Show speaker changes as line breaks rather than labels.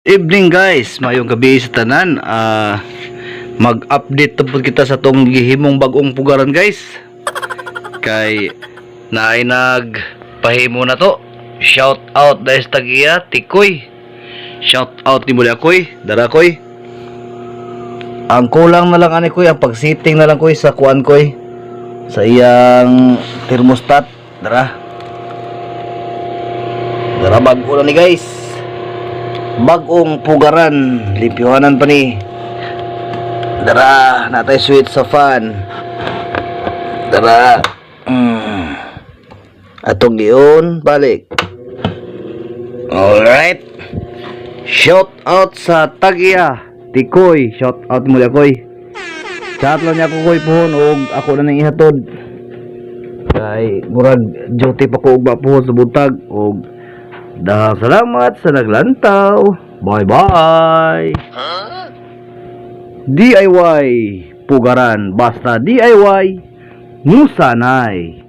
Evening guys, mayong gabi sa tanan. Mag-update po kita sa tong gihimong bagong pugaran guys. Kay naay nagpahimo na to. Shout out dahil sa tagiya Tikoy. Shout out ni muli ako'y, dara ko'y. Ang kulang na lang ani ko'y, ang pag-setting na lang ko'y sa kuan ko'y, sa iyang thermostat. Dara bago na ni guys, bagong pugaran, limpyohanan pa ni. Dara natay switch sa fan. Dara atong gion balik. Alright, shout out sa tagiya Tikoy. Shout out mo ako'y, chat lang niya ako ko'y pohon og ako na nang ihatod kay murag duty pa ko og pohon sa butag. Og dahang salamat sa naglantaw. Bye bye. DIY pugaran, basta DIY musanay.